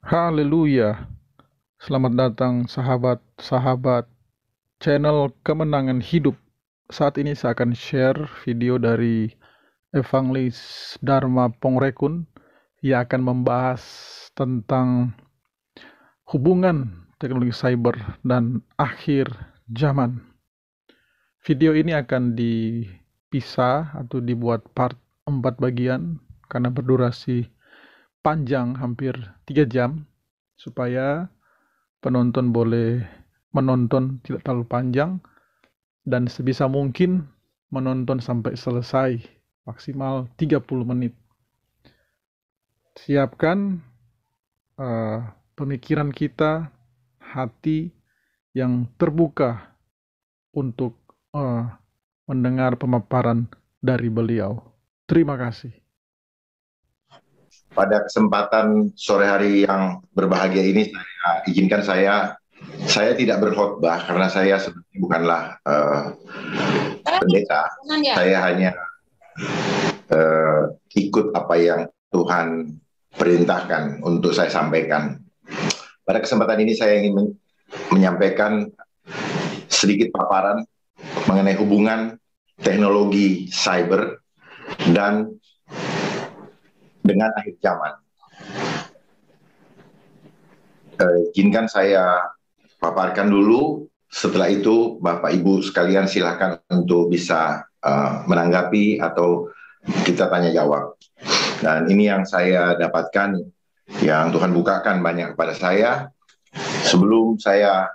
Haleluya. Selamat datang sahabat-sahabat channel Kemenangan Hidup. Saat ini saya akan share video dari Evangelis Dharma Pongrekun yang akan membahas tentang hubungan teknologi cyber dan akhir zaman. Video ini akan dipisah atau dibuat part 4 bagian karena berdurasi panjang hampir 3 jam supaya penonton boleh menonton tidak terlalu panjang dan sebisa mungkin menonton sampai selesai, maksimal 30 menit. Siapkan pemikiran kita, hati yang terbuka untuk mendengar pemaparan dari beliau. Terima kasih. Pada kesempatan sore hari yang berbahagia ini, izinkan saya tidak berkhotbah karena saya sebenarnya bukanlah pendeta. Saya hanya ikut apa yang Tuhan perintahkan untuk saya sampaikan. Pada kesempatan ini saya ingin menyampaikan sedikit paparan mengenai hubungan teknologi cyber dan dengan akhir zaman. Izinkan saya paparkan dulu, setelah itu Bapak Ibu sekalian silakan untuk bisa menanggapi atau kita tanya jawab. Dan ini yang saya dapatkan, yang Tuhan bukakan banyak kepada saya. Sebelum saya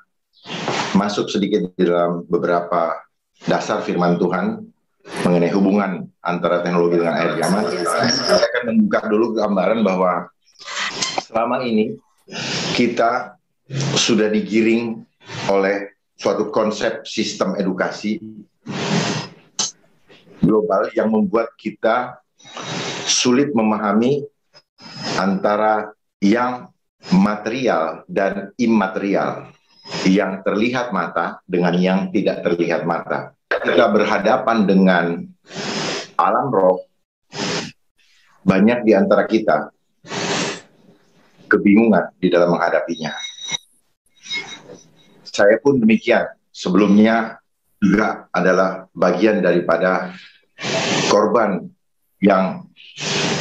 masuk sedikit di dalam beberapa dasar firman Tuhan mengenai hubungan antara teknologi dengan akhir zaman, saya akan membuka dulu gambaran bahwa selama ini kita sudah digiring oleh suatu konsep sistem edukasi global yang membuat kita sulit memahami antara yang material dan imaterial, yang terlihat mata dengan yang tidak terlihat mata. Kita berhadapan dengan alam roh, banyak di antara kita kebingungan di dalam menghadapinya. Saya pun demikian, sebelumnya juga adalah bagian daripada korban yang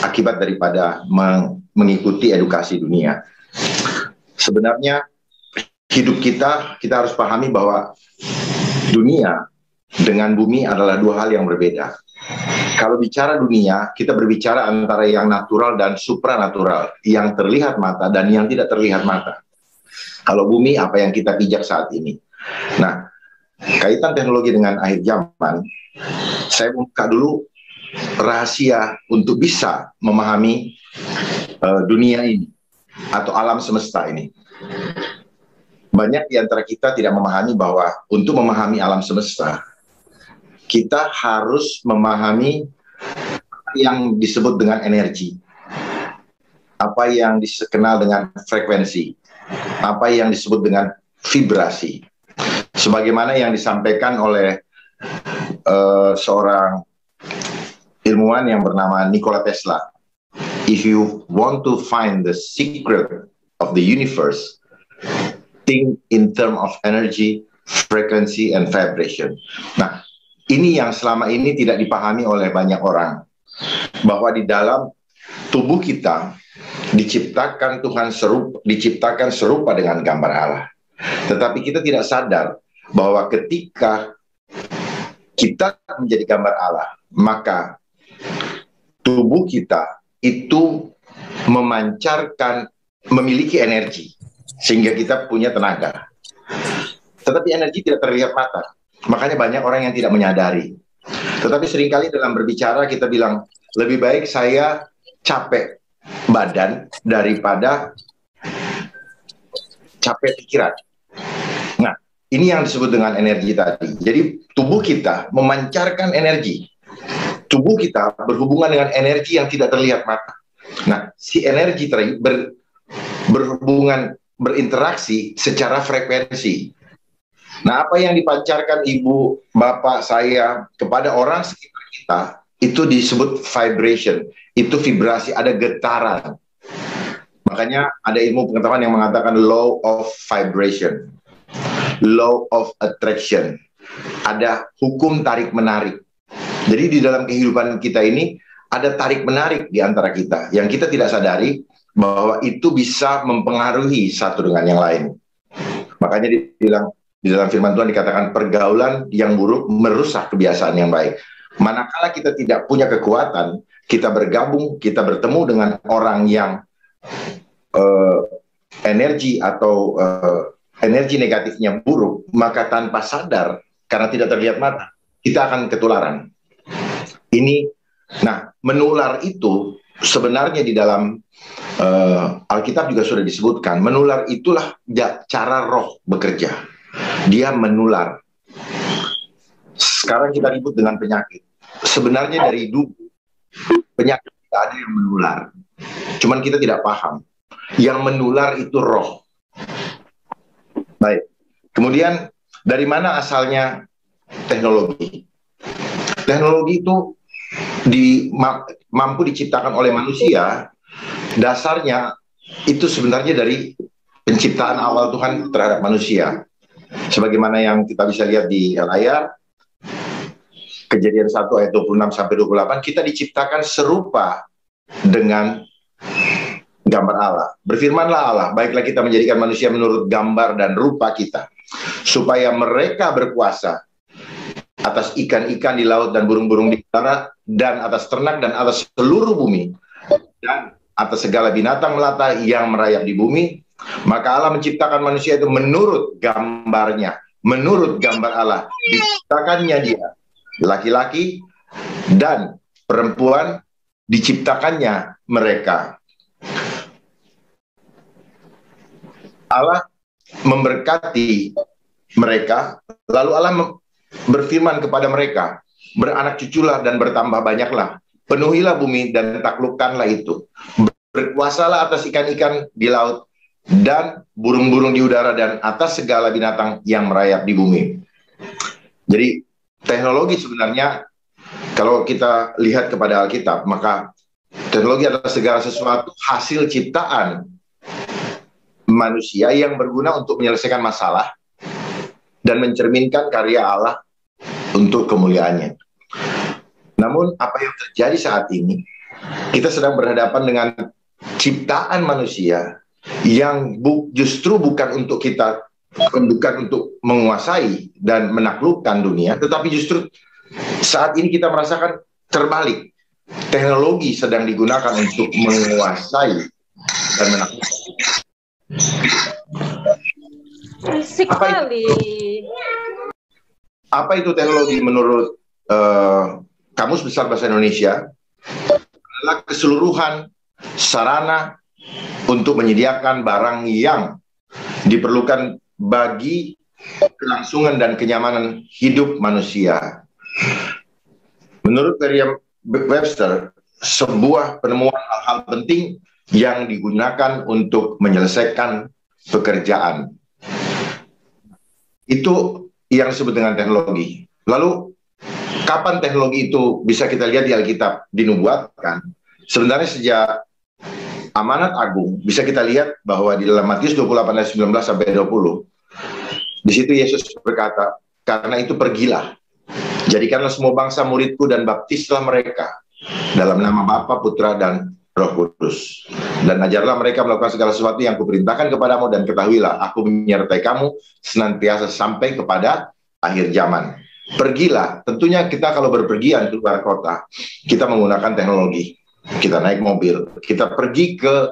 akibat daripada mengikuti edukasi dunia. Sebenarnya hidup kita harus pahami bahwa dunia dengan bumi adalah dua hal yang berbeda. Kalau bicara dunia, kita berbicara antara yang natural dan supranatural, yang terlihat mata dan yang tidak terlihat mata. Kalau bumi, apa yang kita pijak saat ini. Nah, kaitan teknologi dengan akhir zaman, saya buka dulu rahasia untuk bisa memahami dunia ini atau alam semesta ini. Banyak di antara kita tidak memahami bahwa untuk memahami alam semesta, kita harus memahami yang disebut dengan energi, apa yang dikenal dengan frekuensi, apa yang disebut dengan vibrasi. Sebagaimana yang disampaikan oleh seorang ilmuwan yang bernama Nikola Tesla. If you want to find the secret of the universe, think in terms of energy, frequency, and vibration. Nah, ini yang selama ini tidak dipahami oleh banyak orang, bahwa di dalam tubuh kita diciptakan Tuhan diciptakan serupa dengan gambar Allah. Tetapi kita tidak sadar bahwa ketika kita menjadi gambar Allah, maka tubuh kita itu memiliki energi, sehingga kita punya tenaga. Tetapi energi tidak terlihat mata. Makanya banyak orang yang tidak menyadari. Tetapi seringkali dalam berbicara kita bilang, lebih baik saya capek badan daripada capek pikiran. Nah, ini yang disebut dengan energi tadi. Jadi tubuh kita memancarkan energi. Tubuh kita berhubungan dengan energi yang tidak terlihat mata. Nah, si energi berinteraksi secara frekuensi. Nah, apa yang dipancarkan ibu, bapak, saya kepada orang sekitar kita, itu disebut vibration. Itu vibrasi, ada getaran. Makanya ada ilmu pengetahuan yang mengatakan law of vibration, law of attraction. Ada hukum tarik-menarik. Jadi di dalam kehidupan kita ini ada tarik-menarik di antara kita yang kita tidak sadari bahwa itu bisa mempengaruhi satu dengan yang lain. Makanya dibilang di dalam firman Tuhan dikatakan pergaulan yang buruk merusak kebiasaan yang baik. Manakala kita tidak punya kekuatan, kita bergabung, kita bertemu dengan orang yang energi atau energi negatifnya buruk, maka tanpa sadar, karena tidak terlihat mata, kita akan ketularan. Nah, menular itu sebenarnya di dalam Alkitab juga sudah disebutkan, menular itulah cara roh bekerja. Dia menular. Sekarang kita ribut dengan penyakit. Sebenarnya dari dulu, penyakit tidak ada yang menular. Cuman kita tidak paham. Yang menular itu roh. Baik. Kemudian, dari mana asalnya teknologi? Teknologi itu mampu diciptakan oleh manusia. Dasarnya itu sebenarnya dari penciptaan awal Tuhan terhadap manusia. Sebagaimana yang kita bisa lihat di layar, Kejadian 1 ayat 26 sampai 28, kita diciptakan serupa dengan gambar Allah. Berfirmanlah Allah, baiklah kita menjadikan manusia menurut gambar dan rupa kita, supaya mereka berkuasa atas ikan-ikan di laut dan burung-burung di udara, dan atas ternak dan atas seluruh bumi, dan atas segala binatang melata yang merayap di bumi. Maka Allah menciptakan manusia itu menurut gambarnya, menurut gambar Allah. Diciptakannya dia, laki-laki dan perempuan diciptakannya mereka. Allah memberkati mereka, lalu Allah berfirman kepada mereka, beranak cuculah dan bertambah banyaklah, penuhilah bumi dan taklukkanlah itu, berkuasalah atas ikan-ikan di laut dan burung-burung di udara dan atas segala binatang yang merayap di bumi. Jadi teknologi sebenarnya, kalau kita lihat kepada Alkitab, maka teknologi adalah segala sesuatu hasil ciptaan manusia yang berguna untuk menyelesaikan masalah dan mencerminkan karya Allah untuk kemuliaannya. Namun apa yang terjadi saat ini, kita sedang berhadapan dengan ciptaan manusia yang justru bukan untuk kita, bukan untuk menguasai dan menaklukkan dunia, tetapi justru saat ini kita merasakan terbalik. Teknologi sedang digunakan untuk menguasai dan menaklukkan. Apa itu teknologi menurut Kamus Besar Bahasa Indonesia? Adalah keseluruhan sarana untuk menyediakan barang yang diperlukan bagi kelangsungan dan kenyamanan hidup manusia. Menurut Merriam-Webster, sebuah penemuan hal-hal penting yang digunakan untuk menyelesaikan pekerjaan. Itu yang disebut dengan teknologi. Lalu, kapan teknologi itu bisa kita lihat di Alkitab dinubuatkan? Sebenarnya sejak Amanat Agung, bisa kita lihat bahwa di dalam Matius 28 ayat 19 sampai 20, di situ Yesus berkata, karena itu pergilah, jadikanlah semua bangsa muridku dan baptislah mereka dalam nama Bapa, Putra, dan Roh Kudus. Dan ajarlah mereka melakukan segala sesuatu yang kuperintahkan kepadamu, dan ketahuilah, aku menyertai kamu senantiasa sampai kepada akhir zaman. Pergilah, tentunya kita kalau berpergian keluar kota, kita menggunakan teknologi. Kita naik mobil, kita pergi ke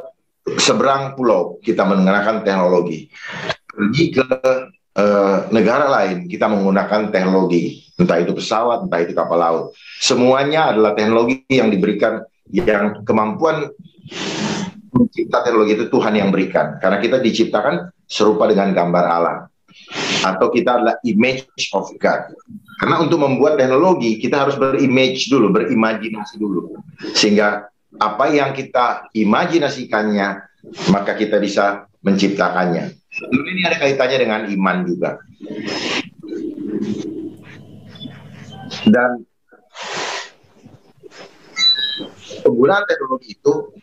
seberang pulau, kita menggunakan teknologi. Pergi ke negara lain, kita menggunakan teknologi. Entah itu pesawat, entah itu kapal laut. Semuanya adalah teknologi yang diberikan, yang kemampuan mencipta teknologi itu Tuhan yang berikan. Karena kita diciptakan serupa dengan gambar Allah. Atau kita adalah image of God. Karena untuk membuat teknologi, kita harus berimage dulu, berimajinasi dulu. Sehingga apa yang kita imajinasikannya, maka kita bisa menciptakannya. Lalu ini ada kaitannya dengan iman juga. Dan penggunaan teknologi itu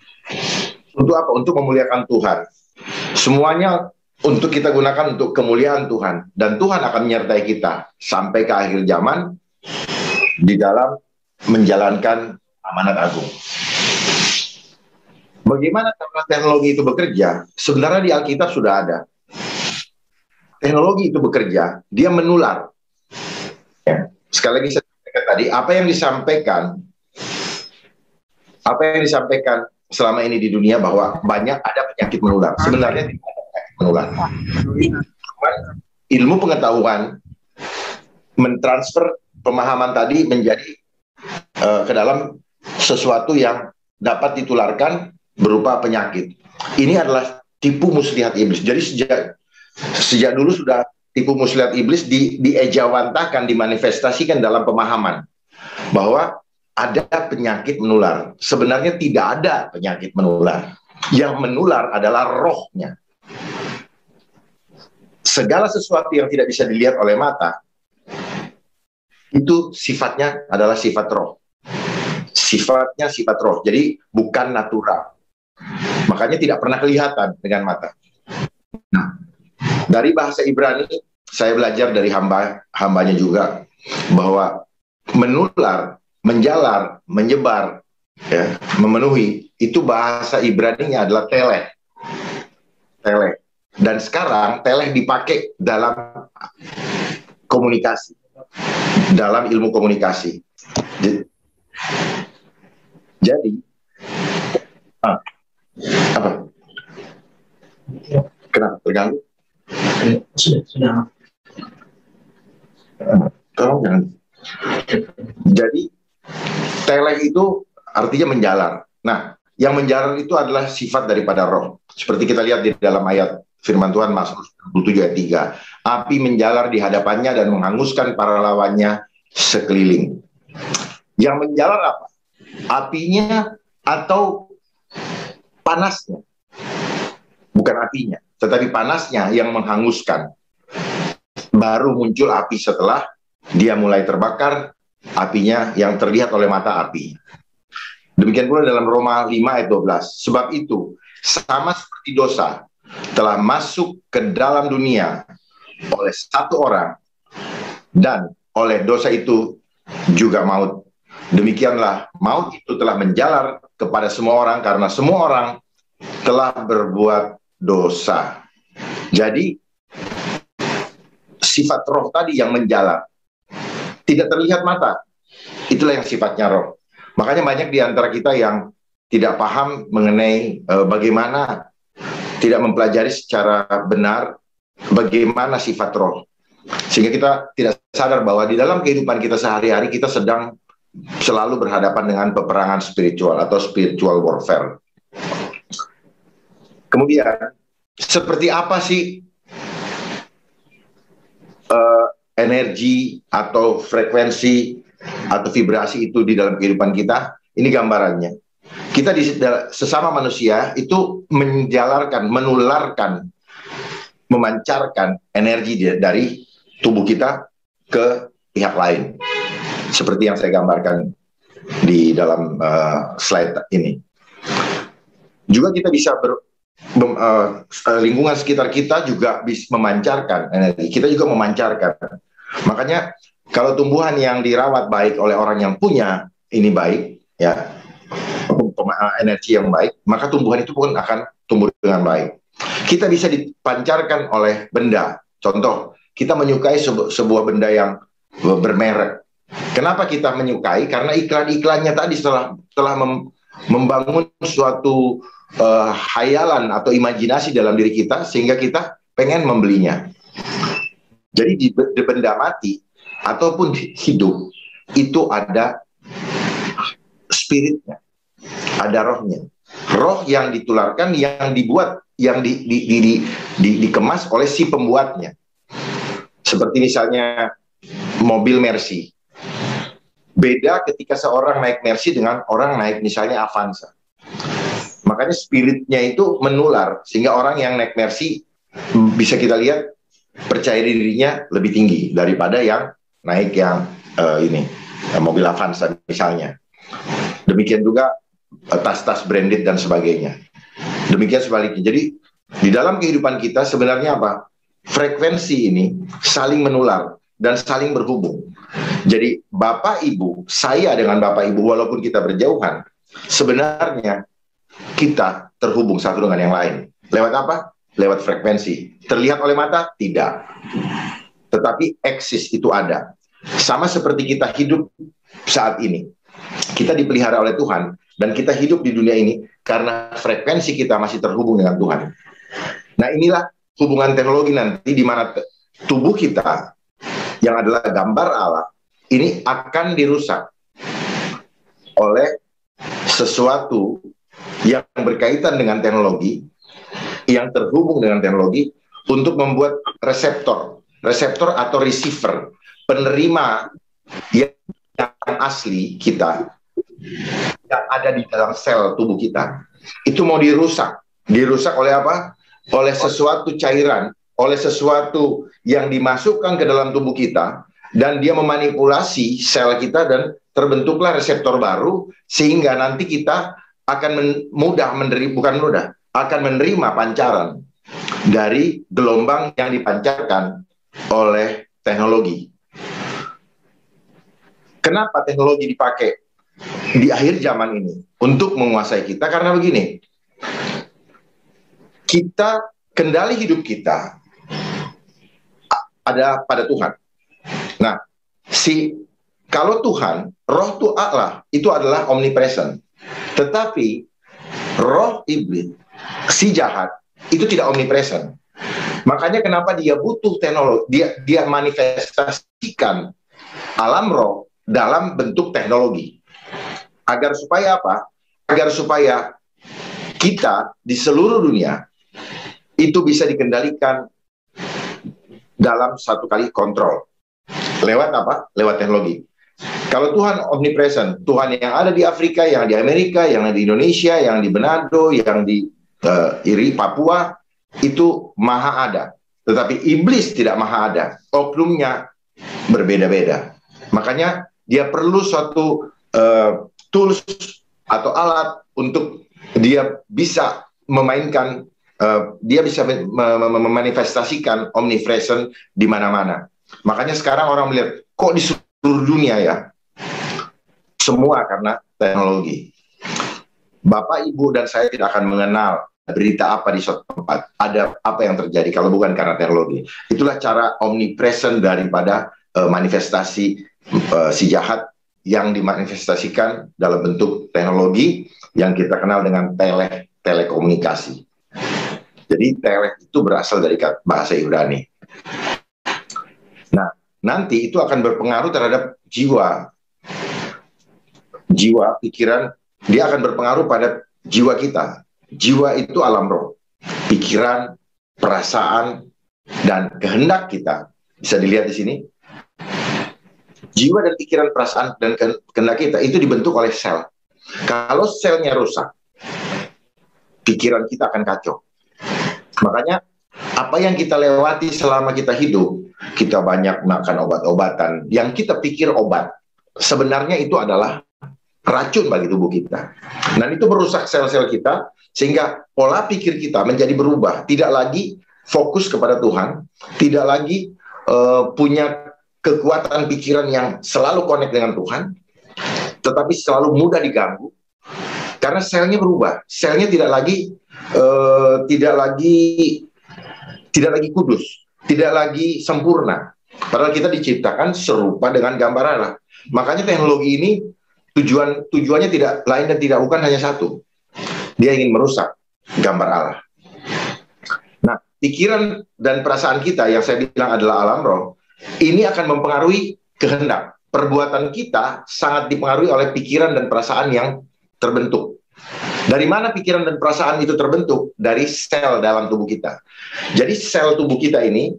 Untuk apa? Untuk memuliakan Tuhan. Semuanya untuk kita gunakan untuk kemuliaan Tuhan. Dan Tuhan akan menyertai kita sampai ke akhir zaman di dalam menjalankan amanat agung. Bagaimana cara teknologi itu bekerja? Sebenarnya di Alkitab sudah ada. Teknologi itu bekerja, dia menular. Ya. Sekali lagi saya sampaikan tadi, apa yang disampaikan selama ini di dunia bahwa banyak ada penyakit menular. Sebenarnya tidak ada penyakit menular. Ilmu pengetahuan mentransfer pemahaman tadi menjadi ke dalam sesuatu yang dapat ditularkan berupa penyakit. Ini adalah tipu muslihat iblis. Jadi sejak dulu sudah tipu muslihat iblis diejawantahkan, dimanifestasikan dalam pemahaman bahwa ada penyakit menular. Sebenarnya tidak ada penyakit menular. Yang menular adalah rohnya. Segala sesuatu yang tidak bisa dilihat oleh mata, itu sifatnya adalah sifat roh. Sifatnya sifat roh. Jadi bukan natural. Makanya tidak pernah kelihatan dengan mata. Nah, dari bahasa Ibrani, saya belajar dari hambanya juga, bahwa menular, menjalar, menyebar, ya, memenuhi, itu bahasa Ibrani-nya adalah teleh. Teleh. Dan sekarang teleh dipakai dalam komunikasi, dalam ilmu komunikasi. Jadi, apa? Kenapa? Terganggu? Sudah. Tolong jangan. Jadi, teleh itu artinya menjalar. Nah, yang menjalar itu adalah sifat daripada roh. Seperti kita lihat di dalam ayat firman Tuhan Mazmur 27 ayat 3. Api menjalar di hadapannya dan menghanguskan para lawannya sekeliling. Yang menjalar apa? Apinya atau panasnya? Bukan apinya, tetapi panasnya yang menghanguskan. Baru muncul api setelah dia mulai terbakar, apinya yang terlihat oleh mata api. Demikian pula dalam Roma 5 ayat 12. Sebab itu, sama seperti dosa telah masuk ke dalam dunia oleh satu orang, dan oleh dosa itu juga maut. Demikianlah maut itu telah menjalar kepada semua orang karena semua orang telah berbuat dosa. Jadi sifat roh tadi yang menjalar, tidak terlihat mata, itulah yang sifatnya roh. Makanya banyak di antara kita yang tidak paham mengenai bagaimana, tidak mempelajari secara benar bagaimana sifat roh, sehingga kita tidak sadar bahwa di dalam kehidupan kita sehari-hari kita sedang selalu berhadapan dengan peperangan spiritual atau spiritual warfare. Kemudian, seperti apa sih energi atau frekuensi atau vibrasi itu di dalam kehidupan kita? Ini gambarannya. Kita sesama manusia itu menjalarkan, menularkan, memancarkan energi dari tubuh kita ke pihak lain. Seperti yang saya gambarkan di dalam slide ini. Juga kita bisa lingkungan sekitar kita juga bisa memancarkan energi. Kita juga memancarkan. Makanya kalau tumbuhan yang dirawat baik oleh orang yang punya ini baik, ya, energi yang baik, maka tumbuhan itu pun akan tumbuh dengan baik. Kita bisa dipancarkan oleh benda. Contoh, kita menyukai sebuah benda yang bermerek. Kenapa kita menyukai? Karena iklan-iklannya tadi telah membangun suatu hayalan atau imajinasi dalam diri kita sehingga kita pengen membelinya. Jadi di benda mati ataupun hidup itu ada spiritnya, ada rohnya. Roh yang ditularkan, yang dibuat, yang dikemas oleh si pembuatnya. Seperti misalnya mobil Mercy. Beda ketika seorang naik Mercy dengan orang naik misalnya Avanza. Makanya spiritnya itu menular, sehingga orang yang naik Mercy bisa kita lihat percaya dirinya lebih tinggi daripada yang naik yang mobil Avanza misalnya. Demikian juga tas-tas branded dan sebagainya. Demikian sebaliknya. Jadi di dalam kehidupan kita sebenarnya apa? Frekuensi ini saling menular dan saling berhubung. Jadi Bapak Ibu, saya dengan Bapak Ibu walaupun kita berjauhan, sebenarnya kita terhubung satu dengan yang lain. Lewat apa? Lewat frekuensi. Terlihat oleh mata? Tidak. Tetapi eksis itu ada. Sama seperti kita hidup saat ini. Kita dipelihara oleh Tuhan dan kita hidup di dunia ini karena frekuensi kita masih terhubung dengan Tuhan. Nah, inilah hubungan teknologi nanti di mana tubuh kita yang adalah gambar Allah ini akan dirusak oleh sesuatu yang berkaitan dengan teknologi, yang terhubung dengan teknologi untuk membuat reseptor atau receiver, penerima yang asli kita yang ada di dalam sel tubuh kita itu mau dirusak oleh apa? Oleh sesuatu cairan, oleh sesuatu yang dimasukkan ke dalam tubuh kita dan dia memanipulasi sel kita dan terbentuklah reseptor baru sehingga nanti kita akan akan menerima pancaran dari gelombang yang dipancarkan oleh teknologi. Kenapa teknologi dipakai di akhir zaman ini untuk menguasai kita? Karena begini, kendali hidup kita ada pada Tuhan. Nah, kalau Tuhan, roh tu Allah itu adalah omnipresent. Tetapi roh iblis, si jahat, itu tidak omnipresent. Makanya kenapa dia butuh teknologi, dia manifestasikan alam roh dalam bentuk teknologi. Agar supaya apa? Agar supaya kita di seluruh dunia itu bisa dikendalikan dalam satu kali kontrol. Lewat apa? Lewat teknologi. Kalau Tuhan omnipresent, Tuhan yang ada di Afrika, yang di Amerika, yang di Indonesia, yang di Manado, yang di Papua, itu maha ada. Tetapi iblis tidak maha ada. Oknumnya berbeda-beda. Makanya dia perlu suatu tools atau alat untuk dia bisa memainkan, dia bisa memanifestasikan omnipresent di mana-mana. Makanya sekarang orang melihat, kok di seluruh dunia ya? Semua karena teknologi. Bapak, Ibu, dan saya tidak akan mengenal berita apa di suatu tempat. Ada apa yang terjadi kalau bukan karena teknologi. Itulah cara omnipresent daripada manifestasi si jahat yang dimanifestasikan dalam bentuk teknologi yang kita kenal dengan telekomunikasi. Jadi tele itu berasal dari bahasa Ibrani. Nah, nanti itu akan berpengaruh terhadap jiwa, pikiran, dia akan berpengaruh pada jiwa kita. Jiwa itu alam roh, pikiran, perasaan, dan kehendak kita. Bisa dilihat di sini. Jiwa dan pikiran, perasaan, dan kehendak kita itu dibentuk oleh sel. Kalau selnya rusak, pikiran kita akan kacau. Makanya apa yang kita lewati selama kita hidup, kita banyak makan obat-obatan yang kita pikir obat, sebenarnya itu adalah racun bagi tubuh kita. Dan itu merusak sel-sel kita, sehingga pola pikir kita menjadi berubah. Tidak lagi fokus kepada Tuhan, tidak lagi punya kekuatan pikiran yang selalu connect dengan Tuhan, tetapi selalu mudah diganggu, karena selnya berubah. Selnya tidak lagi kudus, tidak lagi sempurna. Padahal kita diciptakan serupa dengan gambar Allah. Makanya teknologi ini tujuannya tidak lain dan tidak bukan hanya satu. Dia ingin merusak gambar Allah. Nah, pikiran dan perasaan kita yang saya bilang adalah alam roh, ini akan mempengaruhi kehendak. Perbuatan kita sangat dipengaruhi oleh pikiran dan perasaan yang terbentuk. Dari mana pikiran dan perasaan itu terbentuk? Dari sel dalam tubuh kita. Jadi sel tubuh kita ini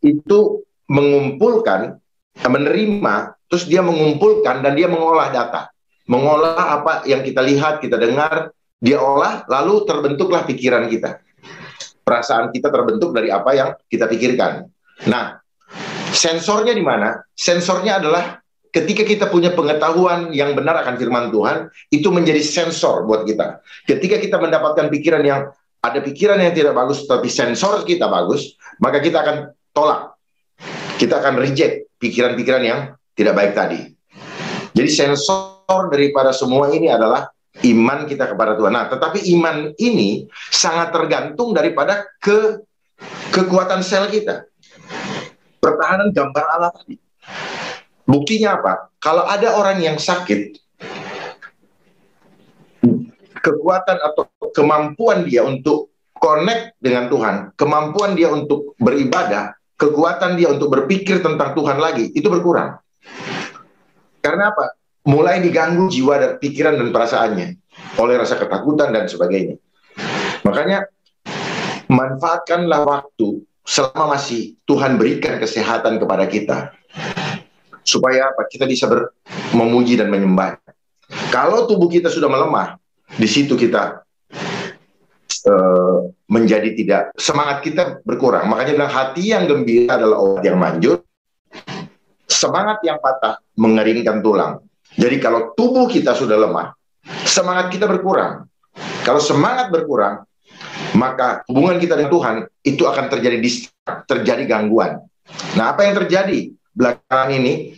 itu mengumpulkan, menerima, terus dia mengumpulkan dan dia mengolah data. Mengolah apa yang kita lihat, kita dengar, dia olah, lalu terbentuklah pikiran kita. Perasaan kita terbentuk dari apa yang kita pikirkan. Nah, sensornya di mana? Sensornya adalah ketika kita punya pengetahuan yang benar akan firman Tuhan, itu menjadi sensor buat kita. Ketika kita mendapatkan pikiran yang ada pikiran yang tidak bagus, tapi sensor kita bagus, maka kita akan tolak. Kita akan reject pikiran-pikiran yang tidak baik tadi. Jadi sensor daripada semua ini adalah iman kita kepada Tuhan. Nah, tetapi iman ini sangat tergantung daripada kekuatan sel kita. Pertahanan gambar Allah tadi. Buktinya apa? Kalau ada orang yang sakit, kekuatan atau kemampuan dia untuk connect dengan Tuhan, kemampuan dia untuk beribadah, kekuatan dia untuk berpikir tentang Tuhan lagi, itu berkurang. Karena apa? Mulai diganggu jiwa dan pikiran dan perasaannya oleh rasa ketakutan dan sebagainya. Makanya manfaatkanlah waktu selama masih Tuhan berikan kesehatan kepada kita, supaya apa? Kita bisa memuji dan menyembah. Kalau tubuh kita sudah melemah, di situ kita menjadi tidak, semangat kita berkurang. Makanya bilang hati yang gembira adalah obat yang manjur, semangat yang patah mengeringkan tulang. Jadi kalau tubuh kita sudah lemah, semangat kita berkurang. Kalau semangat berkurang, maka hubungan kita dengan Tuhan itu akan terjadi gangguan. Nah, apa yang terjadi belakangan ini?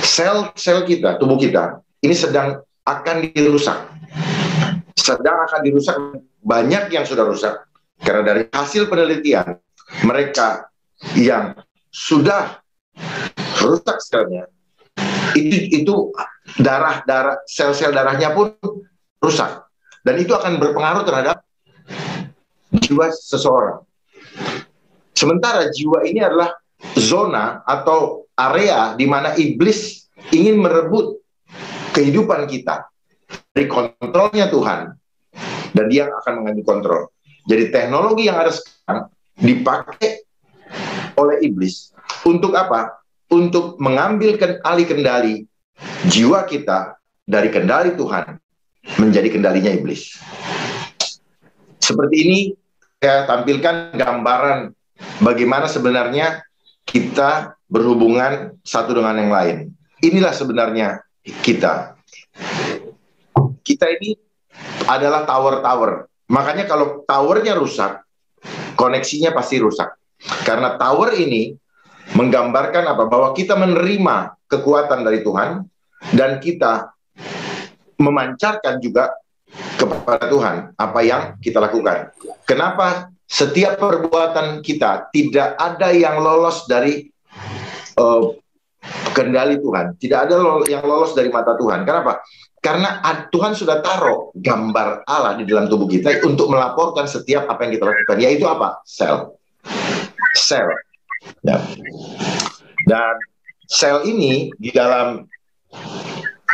Sel-sel kita, tubuh kita, ini sedang akan dirusak. Sedang akan dirusak, banyak yang sudah rusak. Karena dari hasil penelitian, mereka yang sudah rusak selnya, itu sel-sel darahnya pun rusak, dan itu akan berpengaruh terhadap jiwa seseorang. Sementara jiwa ini adalah zona atau area di mana iblis ingin merebut kehidupan kita dari kontrolnya Tuhan, dan dia akan mengambil kontrol. Jadi teknologi yang ada sekarang dipakai oleh iblis untuk apa? Untuk mengambil alih kendali jiwa kita dari kendali Tuhan menjadi kendalinya iblis. Seperti ini saya tampilkan gambaran bagaimana sebenarnya kita berhubungan satu dengan yang lain. Inilah sebenarnya kita. Kita ini adalah tower-tower. Makanya kalau towernya rusak, koneksinya pasti rusak. Karena tower ini menggambarkan apa? Bahwa kita menerima kekuatan dari Tuhan dan kita memancarkan juga kepada Tuhan apa yang kita lakukan. Kenapa setiap perbuatan kita tidak ada yang lolos dari kendali Tuhan, tidak ada yang lolos dari mata Tuhan? Kenapa? Karena Tuhan sudah taruh gambar Allah di dalam tubuh kita untuk melaporkan setiap apa yang kita lakukan, yaitu apa? Sel. Ya. Dan sel ini di dalam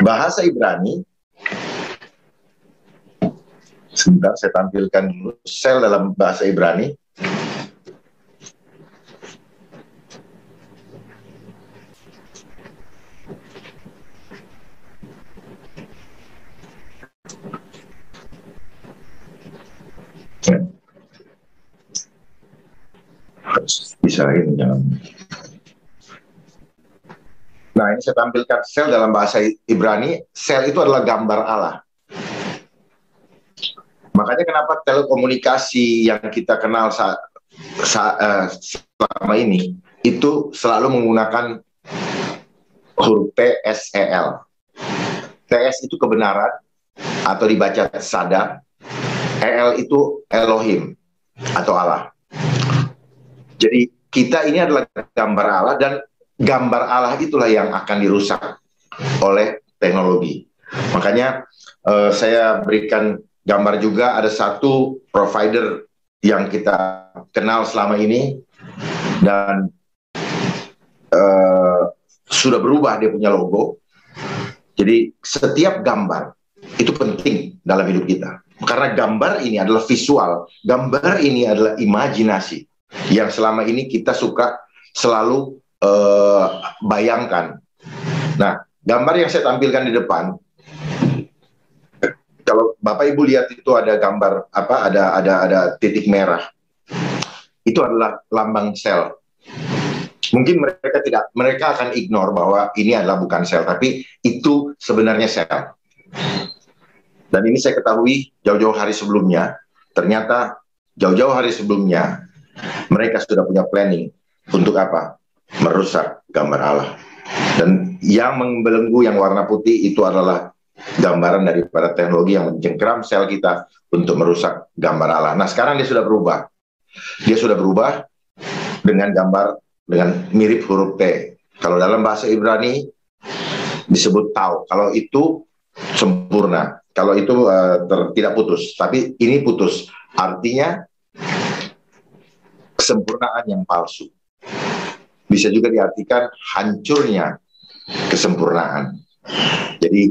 bahasa Ibrani, sebentar saya tampilkan dulu sel dalam bahasa Ibrani. Bisa ini jangan. Nah, ini saya tampilkan sel dalam bahasa Ibrani. Sel itu adalah gambar Allah. Makanya kenapa telekomunikasi yang kita kenal selama ini itu selalu menggunakan huruf T, S, E, L. TS itu kebenaran atau dibaca sada. EL itu Elohim atau Allah. Jadi kita ini adalah gambar Allah, dan gambar Allah itulah yang akan dirusak oleh teknologi. Makanya saya berikan gambar juga, ada satu provider yang kita kenal selama ini dan sudah berubah dia punya logo. Jadi setiap gambar itu penting dalam hidup kita, karena gambar ini adalah visual, gambar ini adalah imajinasi yang selama ini kita suka selalu bayangkan. Nah, gambar yang saya tampilkan di depan, kalau Bapak Ibu lihat itu ada gambar apa? Ada titik merah. Itu adalah lambang sel. Mungkin mereka akan ignore bahwa ini adalah bukan sel, tapi itu sebenarnya sel. Dan ini saya ketahui jauh-jauh hari sebelumnya, ternyata jauh-jauh hari sebelumnya mereka sudah punya planning untuk apa? Merusak gambar Allah. Dan yang membelenggu yang warna putih itu adalah gambaran daripada teknologi yang mencengkeram sel kita untuk merusak gambar Allah. Nah, sekarang dia sudah berubah. Dia sudah berubah dengan gambar dengan mirip huruf T. Kalau dalam bahasa Ibrani disebut tau. Kalau itu sempurna. Kalau itu tidak putus. Tapi ini putus. Artinya kesempurnaan yang palsu. Bisa juga diartikan hancurnya kesempurnaan. Jadi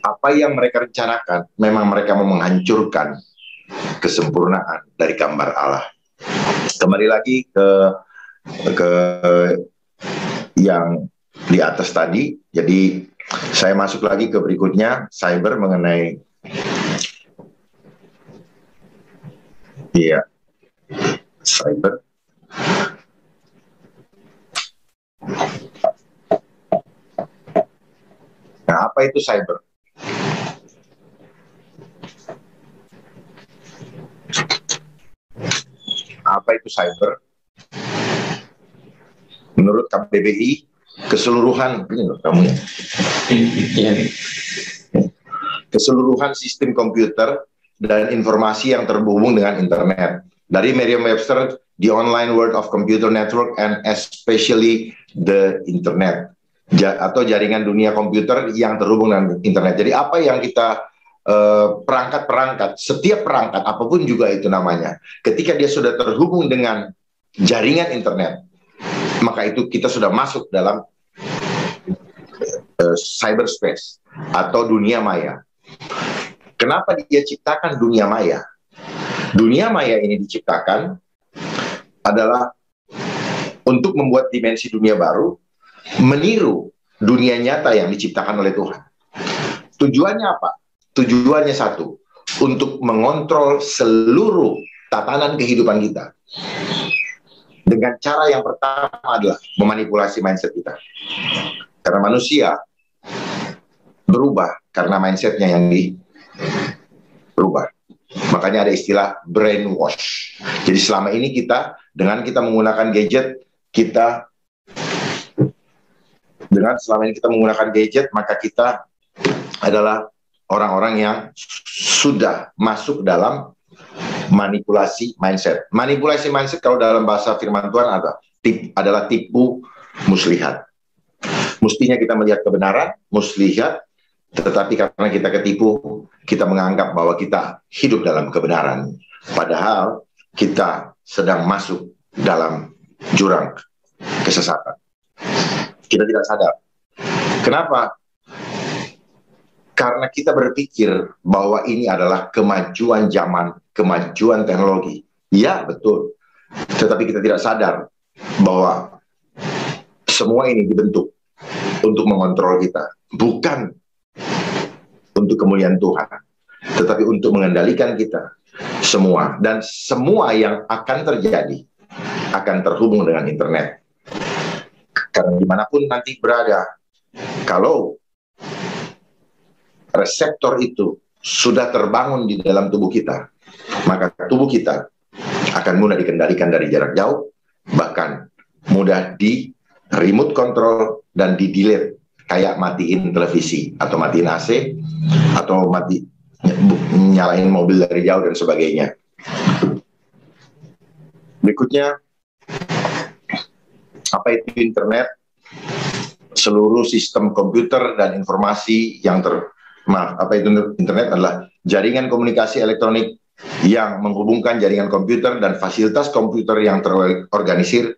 apa yang mereka rencanakan, memang mereka mau menghancurkan kesempurnaan dari gambar Allah. Kembali lagi ke yang di atas tadi. Jadi saya masuk lagi ke berikutnya, cyber mengenai cyber. Nah, apa itu cyber? Apa itu cyber? Menurut KBBI, keseluruhan ini loh kamu ya. Keseluruhan sistem komputer dan informasi yang terhubung dengan internet. Dari Merriam-Webster, the online world of computer network and especially the internet, atau jaringan dunia komputer yang terhubung dengan internet. Jadi apa yang kita perangkat-perangkat, setiap perangkat apapun juga itu namanya, ketika dia sudah terhubung dengan jaringan internet, maka itu kita sudah masuk dalam cyberspace atau dunia maya. Kenapa dia ciptakan dunia maya? Dunia maya ini diciptakan adalah untuk membuat dimensi dunia baru, meniru dunia nyata yang diciptakan oleh Tuhan. Tujuannya apa? Tujuannya satu, untuk mengontrol seluruh tatanan kehidupan kita. Dengan cara yang pertama adalah memanipulasi mindset kita. Karena manusia berubah karena mindsetnya yang berubah. Makanya ada istilah brainwash. Jadi selama ini dengan kita menggunakan gadget, maka kita adalah orang-orang yang sudah masuk dalam manipulasi mindset. Manipulasi mindset kalau dalam bahasa firman Tuhan adalah tipu muslihat. Mestinya kita melihat kebenaran, muslihat, tetapi karena kita ketipu, kita menganggap bahwa kita hidup dalam kebenaran. Padahal kita sedang masuk dalam jurang kesesatan. Kita tidak sadar. Kenapa? Karena kita berpikir bahwa ini adalah kemajuan zaman, kemajuan teknologi. Ya, betul. Tetapi kita tidak sadar bahwa semua ini dibentuk untuk mengontrol kita. Bukan untuk kemuliaan Tuhan, tetapi untuk mengendalikan kita semua. Dan semua yang akan terjadi akan terhubung dengan internet. Karena dimanapun nanti berada, kalau reseptor itu sudah terbangun di dalam tubuh kita, maka tubuh kita akan mudah dikendalikan dari jarak jauh, bahkan mudah di remote control dan di delete, kayak matiin televisi atau matiin AC atau nyalain mobil dari jauh dan sebagainya. Berikutnya, apa itu internet? Seluruh sistem komputer dan informasi yang apa itu internet adalah jaringan komunikasi elektronik yang menghubungkan jaringan komputer dan fasilitas komputer yang terorganisir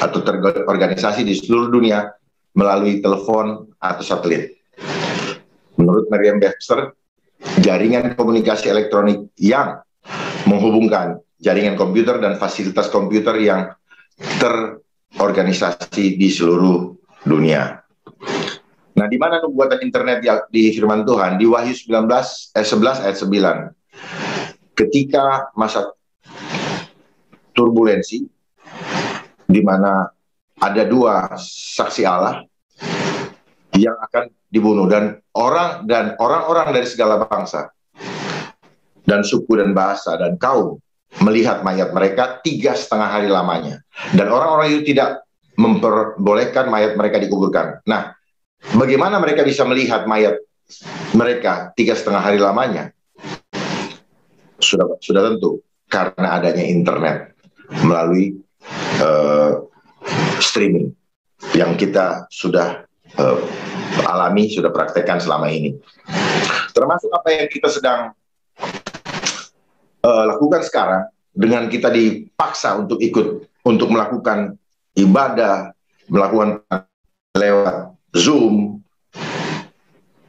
atau terorganisasi di seluruh dunia melalui telepon atau satelit. Menurut Merriam-Webster, jaringan komunikasi elektronik yang menghubungkan jaringan komputer dan fasilitas komputer yang terorganisasi di seluruh dunia. Nah, di mana nubuatan internet di firman Tuhan? Di Wahyu 11 ayat 9. Ketika masa turbulensi, di mana ada 2 saksi Allah yang akan dibunuh, dan orang-orang dari segala bangsa dan suku dan bahasa dan kaum melihat mayat mereka 3,5 hari lamanya, dan orang-orang itu tidak memperbolehkan mayat mereka dikuburkan. Nah, bagaimana mereka bisa melihat mayat mereka 3,5 hari lamanya? Sudah tentu karena adanya internet melalui streaming yang kita sudah alami, sudah praktekkan selama ini. Termasuk apa yang kita sedang lakukan sekarang, dengan kita dipaksa untuk ikut, untuk melakukan ibadah, melakukan lewat Zoom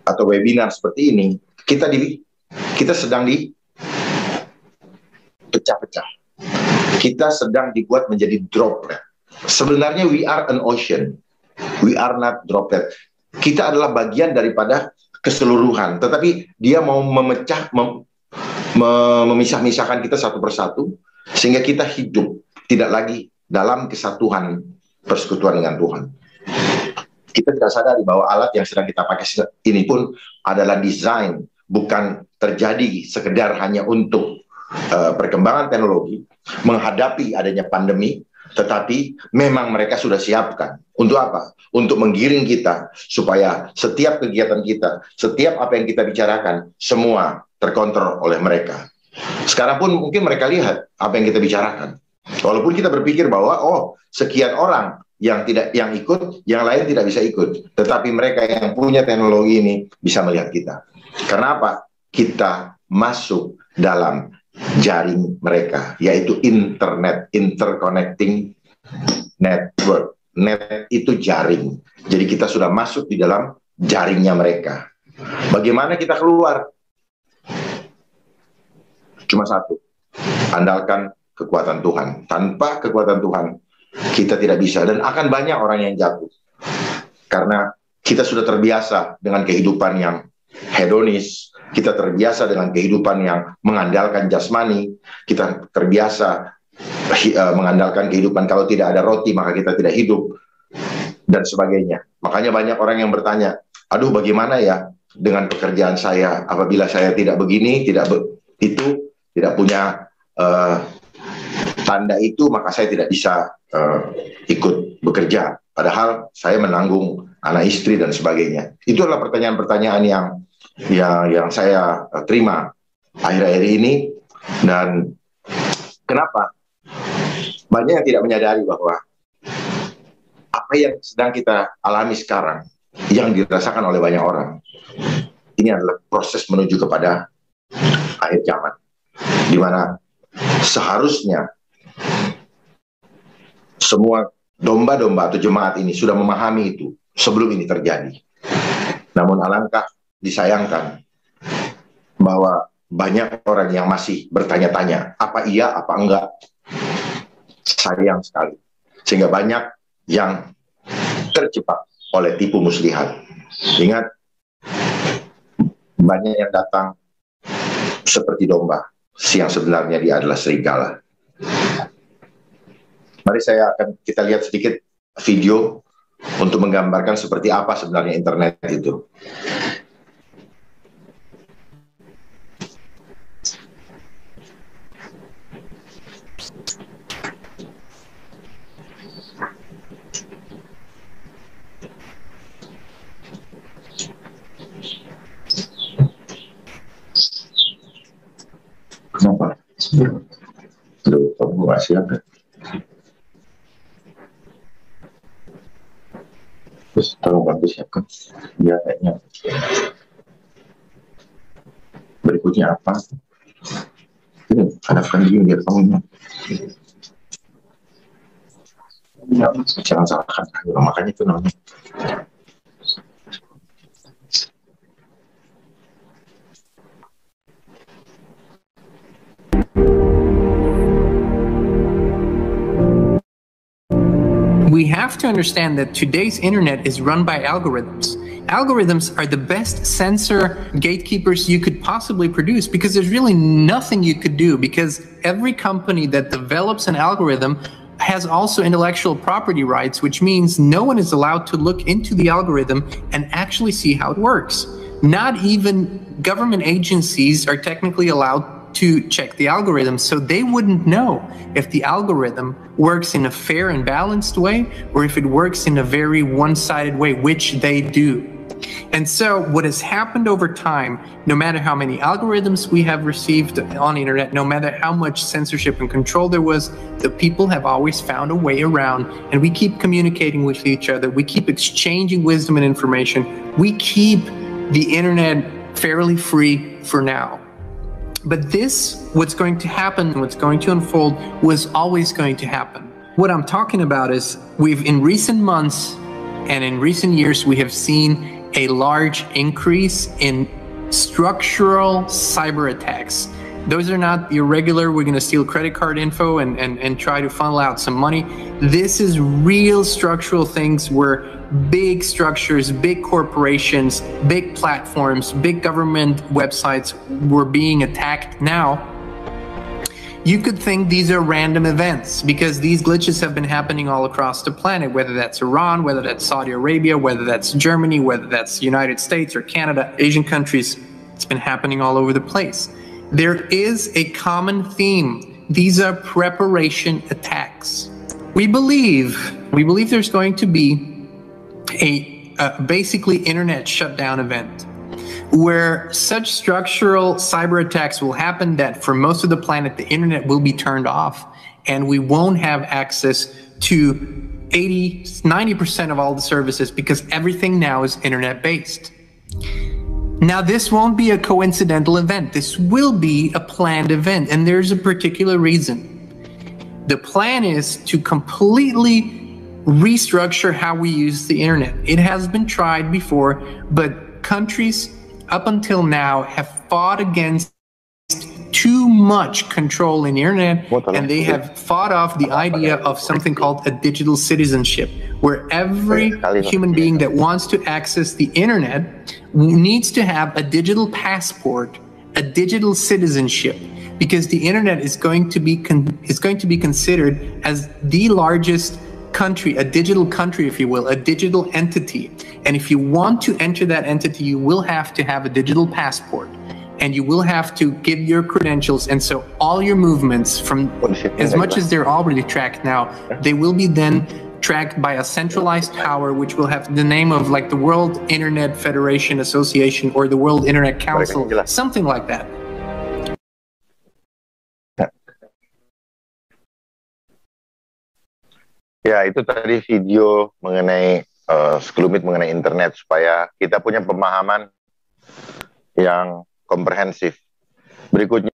atau webinar seperti ini, kita sedang dipecah-pecah. Kita sedang dibuat menjadi droplet. Sebenarnya we are an ocean, we are not droplet. Kita adalah bagian daripada keseluruhan, tetapi dia mau memisah-misahkan kita satu persatu, sehingga kita hidup tidak lagi dalam kesatuan persekutuan dengan Tuhan. Kita tidak sadari bahwa alat yang sedang kita pakai ini pun adalah desain, bukan terjadi sekedar hanya untuk perkembangan teknologi, menghadapi adanya pandemi, tetapi memang mereka sudah siapkan. Untuk apa? Untuk menggiring kita, supaya setiap kegiatan kita, setiap apa yang kita bicarakan, semua terkontrol oleh mereka. Sekarang pun mungkin mereka lihat apa yang kita bicarakan. Walaupun kita berpikir bahwa, oh, sekian orang yang ikut, yang lain tidak bisa ikut. Tetapi mereka yang punya teknologi ini bisa melihat kita. Karena apa? Kita masuk dalam jaring mereka, yaitu internet, interconnecting network. Net itu jaring. Jadi kita sudah masuk di dalam jaringnya mereka. Bagaimana kita keluar? Cuma satu, andalkan kekuatan Tuhan. Tanpa kekuatan Tuhan, kita tidak bisa. Dan akan banyak orang yang jatuh. Karena kita sudah terbiasa dengan kehidupan yang hedonis, kita terbiasa dengan kehidupan yang mengandalkan jasmani, kita terbiasa mengandalkan kehidupan kalau tidak ada roti maka kita tidak hidup, dan sebagainya. Makanya banyak orang yang bertanya, aduh bagaimana ya dengan pekerjaan saya apabila saya tidak begini, tidak punya tanda itu, maka saya tidak bisa ikut bekerja. Padahal saya menanggung anak istri dan sebagainya. Itu adalah pertanyaan-pertanyaan yang saya terima akhir-akhir ini. Dan kenapa? Banyak yang tidak menyadari bahwa apa yang sedang kita alami sekarang, yang dirasakan oleh banyak orang, ini adalah proses menuju kepada akhir zaman, di mana seharusnya semua domba-domba atau jemaat ini sudah memahami itu sebelum ini terjadi. Namun alangkah disayangkan bahwa banyak orang yang masih bertanya-tanya, apa iya, apa enggak. Sayang sekali. Sehingga banyak yang terjebak oleh tipu muslihat. Ingat, banyak yang datang seperti domba, yang sebenarnya dia adalah serigala. Mari kita lihat sedikit video untuk menggambarkan seperti apa sebenarnya internet itu. Kenapa? Aduh, kamu gak siap ya? Terus tolong bantu siapkan. Ya, kayaknya. Berikutnya apa? Ini, hadapkan diri biar kamu. Ya, jangan salahkan. Makanya itu namanya. We have to understand that today's internet is run by algorithms. Algorithms are the best censor gatekeepers you could possibly produce, because there's really nothing you could do, because every company that develops an algorithm has also intellectual property rights, which means no one is allowed to look into the algorithm and actually see how it works. Not even government agencies are technically allowed to check the algorithm, so they wouldn't know if the algorithm works in a fair and balanced way or if it works in a very one-sided way, which they do. And so what has happened over time, no matter how many algorithms we have received on the internet, no matter how much censorship and control there was, the people have always found a way around, and we keep communicating with each other. We keep exchanging wisdom and information. We keep the internet fairly free for now. But this, what's going to happen, what's going to unfold, was always going to happen. What I'm talking about is in recent months and in recent years, we have seen a large increase in structural cyber attacks. Those are not your regular, we're going to steal credit card info and try to funnel out some money. This is real structural things where big structures, big corporations, big platforms, big government websites were being attacked now. You could think these are random events because these glitches have been happening all across the planet, whether that's Iran, whether that's Saudi Arabia, whether that's Germany, whether that's United States or Canada, Asian countries. It's been happening all over the place. There is a common theme. These are preparation attacks. We believe there's going to be a basically internet shutdown event where such structural cyber attacks will happen that for most of the planet, the internet will be turned off and we won't have access to 90% of all the services because everything now is internet based. Now, this won't be a coincidental event. This will be a planned event, and there's a particular reason. The plan is to completely restructure how we use the internet. It has been tried before, but countries up until now have fought against too much control in the internet, and they have fought off the idea of something called a digital citizenship, where every human being that wants to access the internet needs to have a digital passport, a digital citizenship, because the internet is going to be considered as the largest country, a digital country, if you will, a digital entity. And if you want to enter that entity, you will have to have a digital passport and you will have to give your credentials. And so all your movements, from as much as they're already tracked now, they will be then tracked by a centralized power, which will have the name of like the World Internet Federation Association or the World Internet Council, something like that. Ya, itu tadi video mengenai sekelumit mengenai internet supaya kita punya pemahaman yang komprehensif. Berikutnya